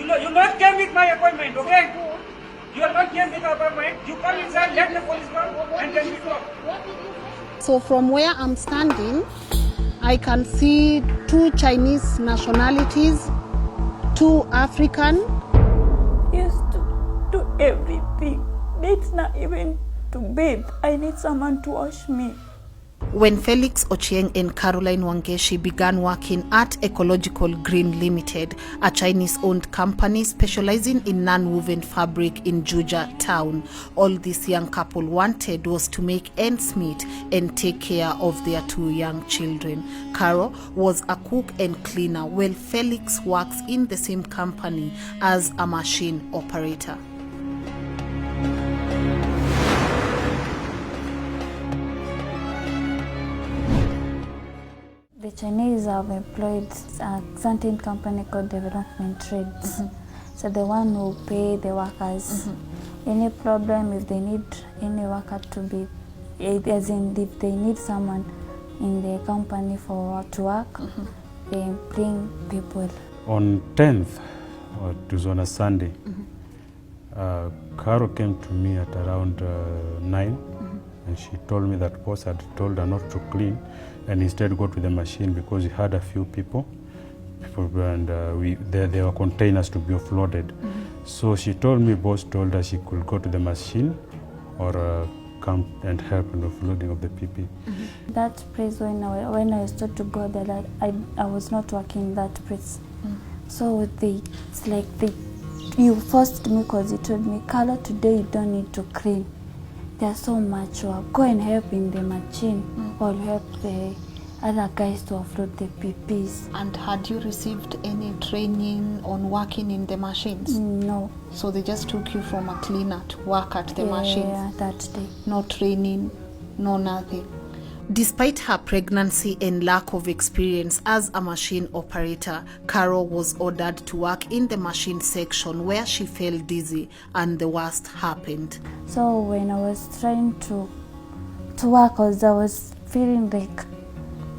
You not came with my appointment, okay? You are not came with my appointment. You come inside, let the police come, and then we talk. So from where I'm standing, I can see 2 Chinese nationalities, 2 African. Used to do everything. It's not even to bathe. I need someone to wash me. When Felix Ochieng and Caroline Wangeshi began working at Ecological Green Limited, a Chinese-owned company specializing in non-woven fabric in Juja town, all this young couple wanted was to make ends meet and take care of their 2 young children. Caro was a cook and cleaner, while Felix works in the same company as a machine operator. The Chinese have employed a certain company called Development Trades. So the one who pay the workers. Any problem, if they need any worker to be, as in if they need someone in the company to work, they bring people. On 10th, it was on a Sunday, Caro came to me at around 9, and she told me that boss had told her not to clean and instead go to the machine because he had a few people and there were containers to be offloaded. So she told me boss told her she could go to the machine or come and help in the offloading of the PP. That place, when I started to go there, I was not working that place. So it's like you forced me because you told me, Carla, today you don't need to clean. There's so much work. Go and help in the machine or help the other guys to offload the PPs. And had you received any training on working in the machines? No. So they just took you from a cleaner to work at the machines? Yeah, that day. No training, no nothing. Despite her pregnancy and lack of experience as a machine operator, Caro was ordered to work in the machine section where she fell dizzy and the worst happened. So when I was trying to work, I was feeling like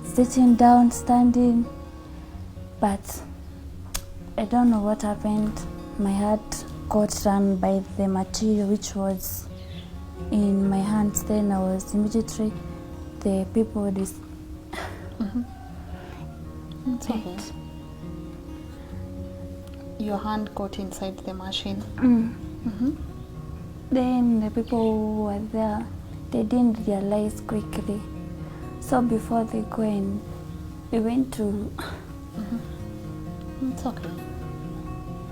sitting down, standing, but I don't know what happened. My heart got run by the material which was in my hands. Then I was immediately, the people It's okay. Your hand got inside the machine. Then the people who were there, they didn't realize quickly. So before they go in, we went to... It's okay.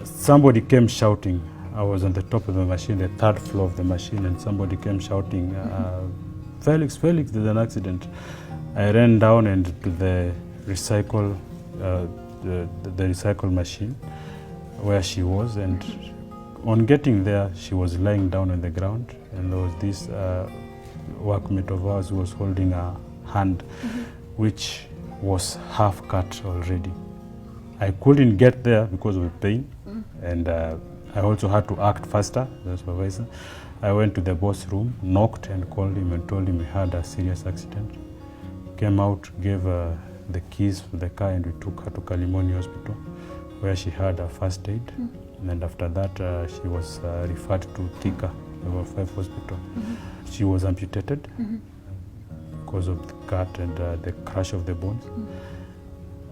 Somebody came shouting. I was on the top of the machine, the 3rd floor of the machine, and somebody came shouting, Felix, there's an accident. I ran down and to the recycle machine where she was, and on getting there, she was lying down on the ground, and there was this workmate of ours who was holding her hand, which was half cut already. I couldn't get there because of the pain, and I also had to act faster, the supervisor. I went to the boss room, knocked and called him and told him we had a serious accident. Came out, gave the keys for the car, and we took her to Kalimoni Hospital where she had a first aid. And after that, she was referred to Thika, level 5 hospital. She was amputated because of the cut and the crash of the bones.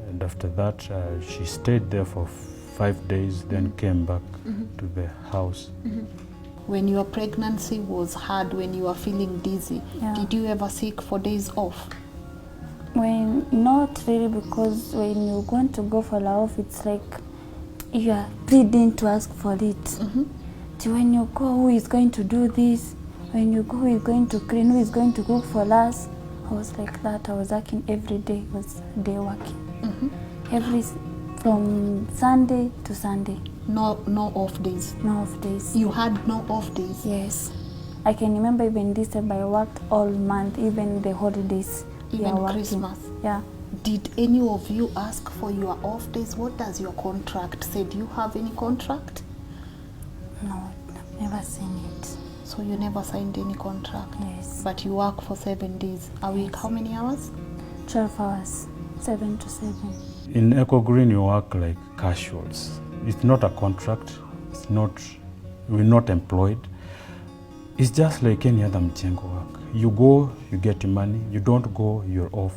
And after that, she stayed there for 5 days, then came back to the house. When your pregnancy was hard, when you were feeling dizzy, did you ever seek for days off? Not really, because when you're going to go for layoff, it's like you are pleading to ask for it. So when you go, who is going to do this? When you go, who is going to clean? Who is going to cook for us? I was like that. I was working every day. I was day working. From Sunday to Sunday. No off days? No off days. You had no off days? Yes. I can remember even December, I worked all month, even the holidays. Even Christmas? Yeah. Did any of you ask for your off days? What does your contract say? Do you have any contract? No, I've never seen it. So you never signed any contract? Yes. But you work for 7 days a week. How many hours? 12 hours, 7 to 7. In Eco Green, you work like casuals. It's not a contract. It's not, we're not employed. It's just like any other mchengo work. You go, you get your money. You don't go, you're off.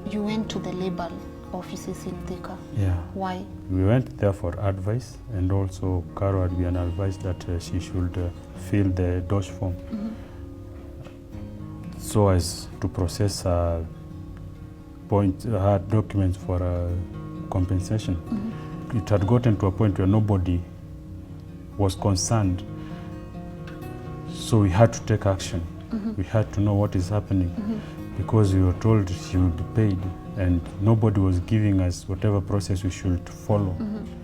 You went to the labor offices in Thika. Yeah. Why? We went there for advice, and also Caro had been advised that she should fill the DOSH form so as to process her documents for compensation. It had gotten to a point where nobody was concerned, so we had to take action. We had to know what is happening because we were told she would be paid, and nobody was giving us whatever process we should follow.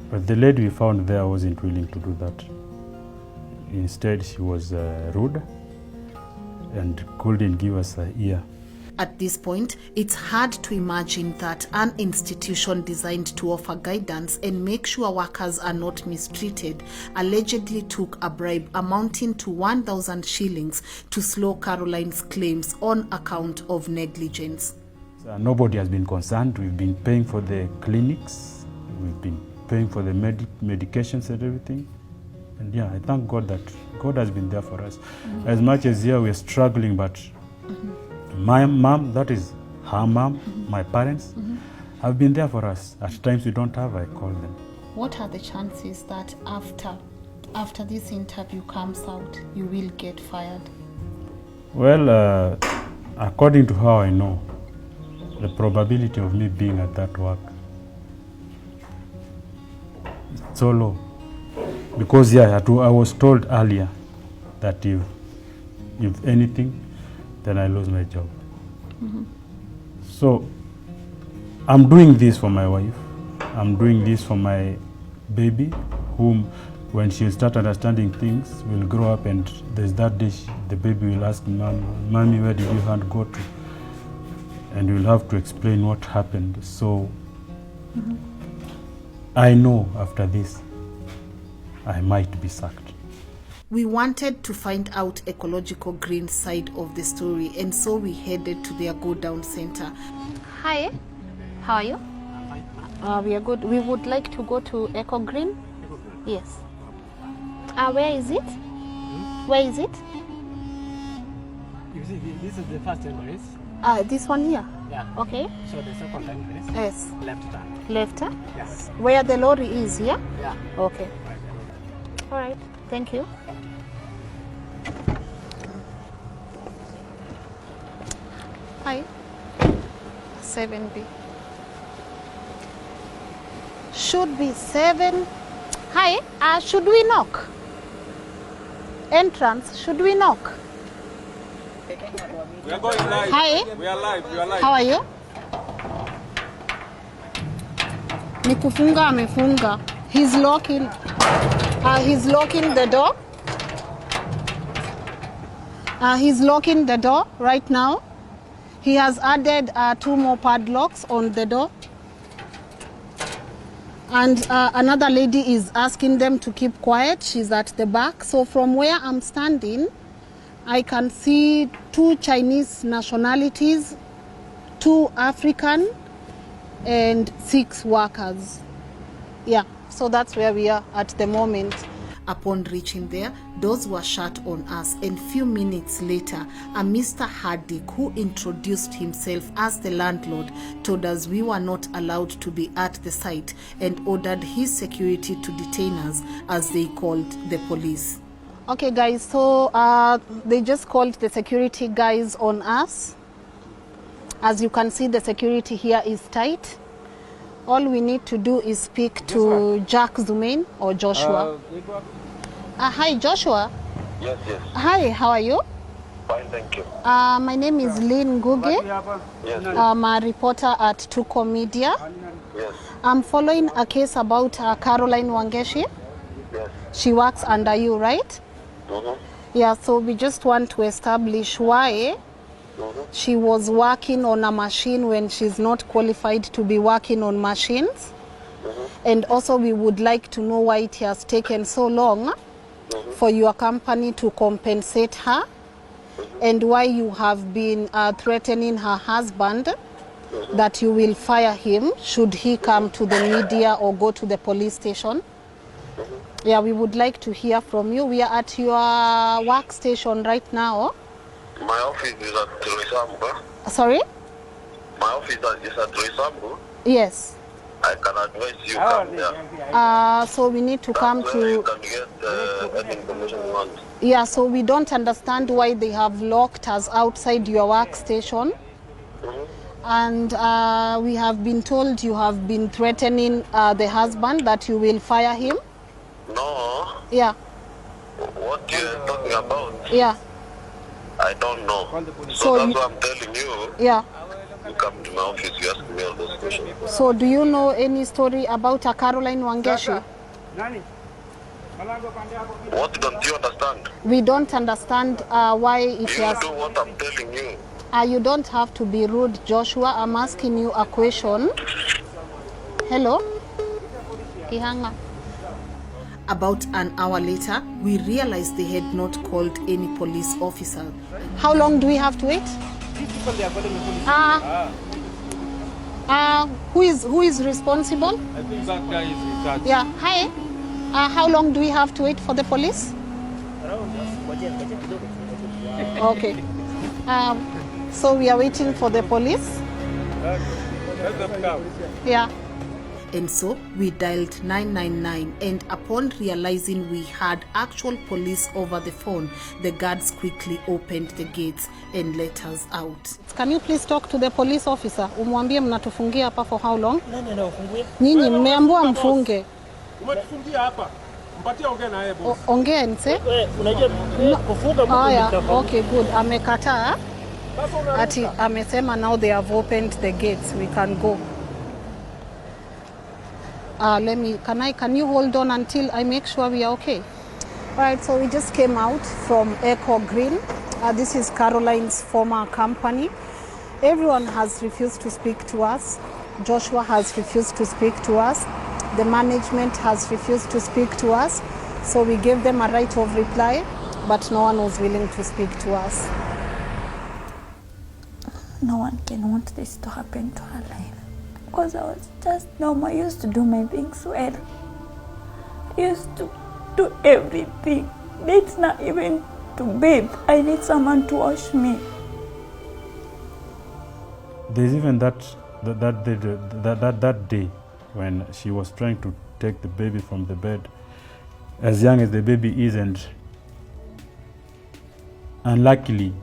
But the lady we found there wasn't willing to do that. Instead, she was rude and couldn't give us an ear. At this point, it's hard to imagine that an institution designed to offer guidance and make sure workers are not mistreated allegedly took a bribe amounting to 1,000 shillings to slow Caroline's claims on account of negligence. Nobody has been concerned. We've been paying for the clinics. We've been paying for the medications and everything. And yeah, I thank God that God has been there for us. As much as here we're struggling, but my mom, that is her mom, my parents, have been there for us. At times we don't have, I call them. What are the chances that after this interview comes out, you will get fired? Well, according to how I know, the probability of me being at that work is so low. Because yeah, I was told earlier that if anything, then I lose my job. So I'm doing this for my wife. I'm doing this for my baby, whom when she'll start understanding things, will grow up, and there's that day the baby will ask, Mommy, where did your hand go to? And we'll have to explain what happened. So I know after this, I might be sacked. We wanted to find out Ecological Green's side of the story, and so we headed to their go-down center. Hi, how are you? We are good. We would like to go to Eco Green. Yes. Where is it? Where is it? You see, this is the first entrance. This one here? Yeah. Okay. So the second entrance. Yes. Left turn. Left, huh? Yes. Where the lorry is, yeah? Yeah. Okay. All right. Thank you. Hi. 7B. Should be 7. Hi. Should we knock? Entrance. Should we knock? We are going live. Hi. We are live. We are live. How are you? Ni kufunga amefunga. He's locking the door. He's locking the door right now. He has added 2 more padlocks on the door. And another lady is asking them to keep quiet. She's at the back. So from where I'm standing, I can see 2 Chinese nationalities, 2 African, and 6 workers. Yeah, so that's where we are at the moment. Upon reaching there, doors were shut on us, and few minutes later, a Mr. Hardick, who introduced himself as the landlord, told us we were not allowed to be at the site and ordered his security to detain us, as they called the police. Okay guys, so they just called the security guys on us. As you can see, the security here is tight. All we need to do is speak to Jack Zumain or Joshua. Hi, Joshua. Yes. Hi, how are you? Fine, thank you. My name is Lynn Guge. Yes. I'm a reporter at Tuko Media. Yes. I'm following a case about Caroline Wangeshi. Yes. She works under you, right? Yeah, so we just want to establish why she was working on a machine when she's not qualified to be working on machines. And also we would like to know why it has taken so long for your company to compensate her, and why you have been threatening her husband that you will fire him should he come to the media or go to the police station Yeah, we would like to hear from you. We are at your workstation right now. My office is at Roysambu. Sorry? My office is at Roysambu. Yes. I can advise you come there. So we need to That's come where you to... can get any information you want. Yeah, so we don't understand why they have locked us outside your workstation. And we have been told you have been threatening the husband that you will fire him. No, Yeah, what you're talking about, yeah, I don't know. So So that's you- why I'm telling you, yeah. you come to my office, you ask me all those questions. So do you know any story about a Caroline Wangeshi? Nani? Malango pande hapo. What don't you understand? We don't understand why it You has... do what I'm telling you. You don't have to be rude, Joshua. I'm asking you a question. Hello? Ihanga. About an hour later, we realized they had not called any police officer. How long do we have to wait? These people, they are calling the police. Who is responsible? I think that guy is in charge. Yeah, hi. How long do we have to wait for the police? Okay. So we are waiting for the police. Let them come. Yeah. And so we dialed 999, and upon realizing we had actual police over the phone, the guards quickly opened the gates and let us out. Can you please talk to the police officer? Umwambie mnatufungia hapa for how long? Nyinyi mmeambiwa mfunge. Umetufungia hapa. Mpatie ongea na yeye boss. Ongea nse. Unajua kufunga mtu Haya, ni tofauti. okay, good. Amekataa. Ati amesema now they have opened the gates. We can go. Can you hold on until I make sure we are okay? All right, so we just came out from Echo Green. This is Caroline's former company. Everyone has refused to speak to us. Joshua has refused to speak to us. The management has refused to speak to us. So we gave them a right of reply, but no one was willing to speak to us. No one can want this to happen to her life. Because I was just normal. I used to do my things well. I used to do everything. It's not even to bathe. I need someone to wash me. There's even that day when she was trying to take the baby from the bed, as young as the baby is, and unluckily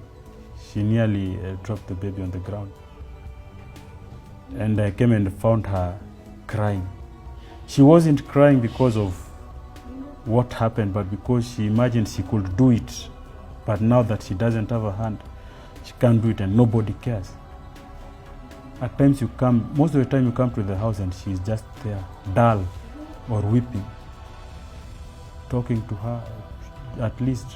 she nearly dropped the baby on the ground. And I came and found her crying. She wasn't crying because of what happened, but because she imagined she could do it. But now that she doesn't have a hand, she can't do it, and nobody cares. At times you come, most of the time you come to the house and she's just there, dull or weeping. Talking to her, at least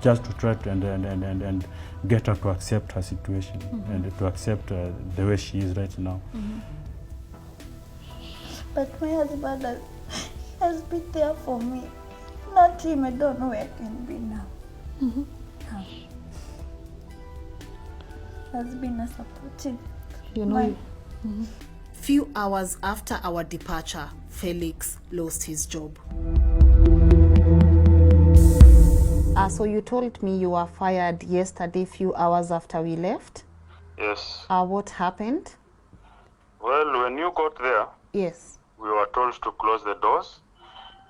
just to try to and get her to accept her situation and to accept the way she is right now. But my husband has been there for me. Not him, I don't know where I can be now. No. Has been a supportive. You know, man. Few hours after our departure, Felix lost his job. So you told me you were fired yesterday, few hours after we left. Yes. What happened? Well, when you got there, Yes. we were told to close the doors,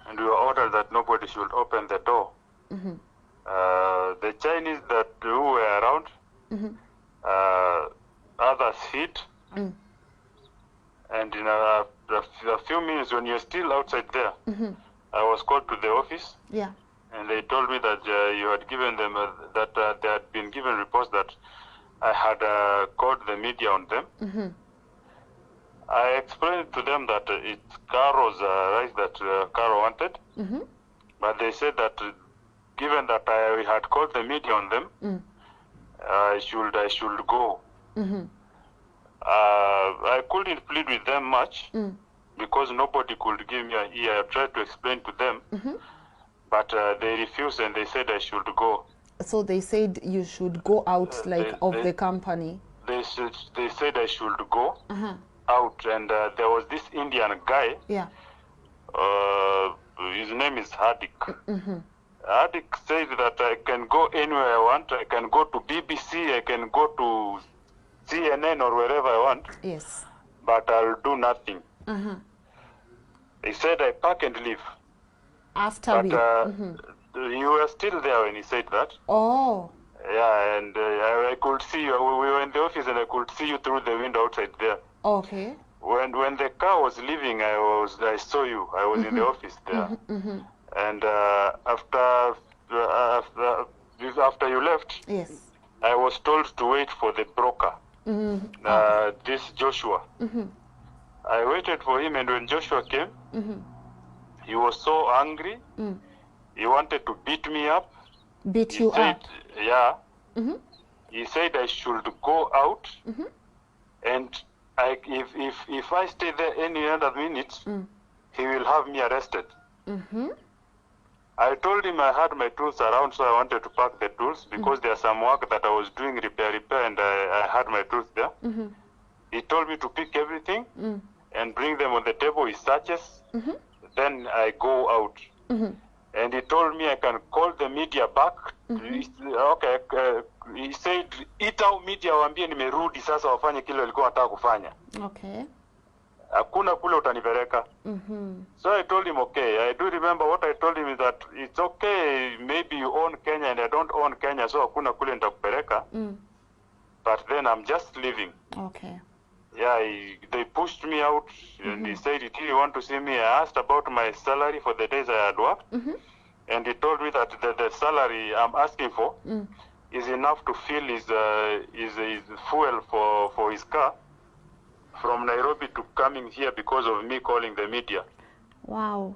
and we were ordered that nobody should open the door. The Chinese that who were around, others hid, and in a few minutes, when you're still outside there, I was called to the office, Yeah. and they told me that you had given them that they had been given reports that I had called the media on them. I explained to them that it's Caro's right that Caro wanted, but they said that given that I had called the media on them, I should go. I couldn't plead with them much because nobody could give me an ear. I tried to explain to them, but they refused and they said I should go. So they said you should go out of the company. They said I should go out, and there was this Indian guy. Yeah. his name is Hardik. Hardik said that I can go anywhere I want. I can go to BBC, I can go to CNN or wherever I want, Yes. but I'll do nothing. He said I pack and leave. After But we. you were still there when he said that. Oh. Yeah, and I could see you. We were in the office and I could see you through the window outside there. Okay. When the car was leaving, I saw you. I was in the office there. And after you left, Yes. I was told to wait for the broker, this Joshua. I waited for him, and when Joshua came, he was so angry. He wanted to beat me up. Beat He you said, up. yeah. He said I should go out, and if I stay there any other minute, he will have me arrested. I told him I had my tools around, so I wanted to pack the tools because there's some work that I was doing, repair, and I had my tools there. He told me to pick everything and bring them on the table. He searches. Then I go out. And he told me I can call the media back. Okay, he said, ita media waambie nimerudi sasa wafanye kile walikuwa wanataka kufanya. Okay. Hakuna kule utanipeleka. So I told him, okay. I do remember what I told him is that it's okay, maybe you own Kenya and I don't own Kenya, so hakuna kule nitakupeleka. But then I'm just leaving. Okay. Yeah, they pushed me out, and he said, did you want to see me? I asked about my salary for the days I had worked, and he told me that the salary I'm asking for is enough to fill his fuel for his car from Nairobi to coming here because of me calling the media. Wow.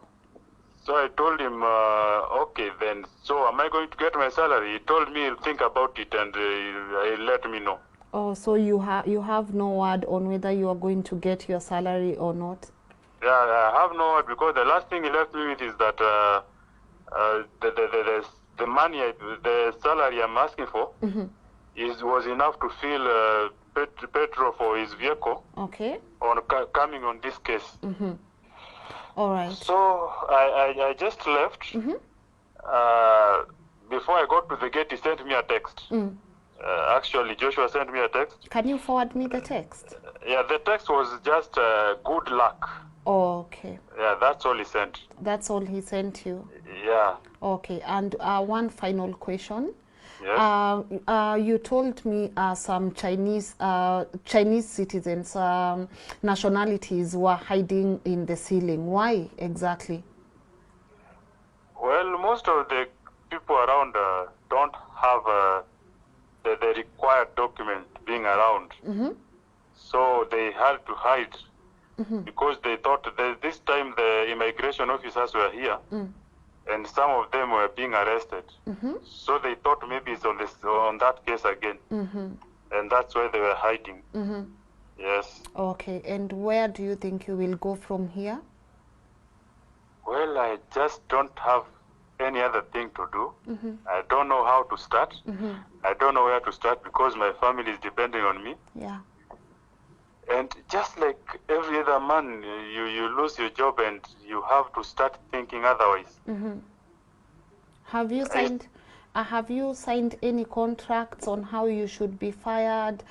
So I told him, okay then, so am I going to get my salary? He told me he'll think about it and he'll let me know. Oh, so you have no word on whether you are going to get your salary or not? Yeah, I have no word because the last thing he left me with is that the money, the salary I'm asking for was enough to fill petrol for his vehicle. Okay. On coming on this case. All right. So I just left. Before I got to the gate, he sent me a text. Actually, Joshua sent me a text. Can you forward me the text? Yeah, the text was just good luck. Oh, okay. Yeah, that's all he sent. That's all he sent you? Yeah. Okay, and one final question. Yes. You told me some Chinese citizens, nationalities were hiding in the ceiling. Why exactly? Well, most of the people around don't have the required document being around. So they had to hide because they thought that this time the immigration officers were here and some of them were being arrested. So they thought maybe it's on that case again. And that's why they were hiding. Yes. Okay, and where do you think you will go from here? Well, I just don't have any other thing to do. I don't know how to start. I don't know where to start because my family is depending on me. Yeah. And just like every other man, you lose your job and you have to start thinking otherwise. Have you signed any contracts on how you should be fired,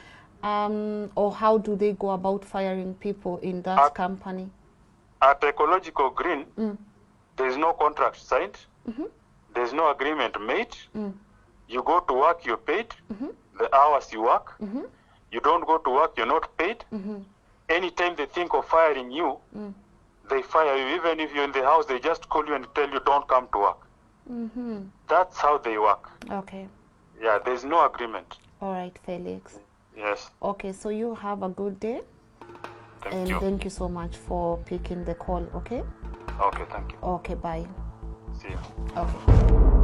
or how do they go about firing people in that company? At Ecological Green, there is no contract signed. There's no agreement made. You go to work, you're paid. The hours you work. You don't go to work, you're not paid. Anytime they think of firing you, they fire you. Even if you're in the house, they just call you and tell you don't come to work. That's how they work. Okay. Yeah, there's no agreement. All right, Felix. Yes. Okay, so you have a good day. Thank you. Thank you so much for picking the call, okay? Okay, thank you. Okay, bye. See you. Okay.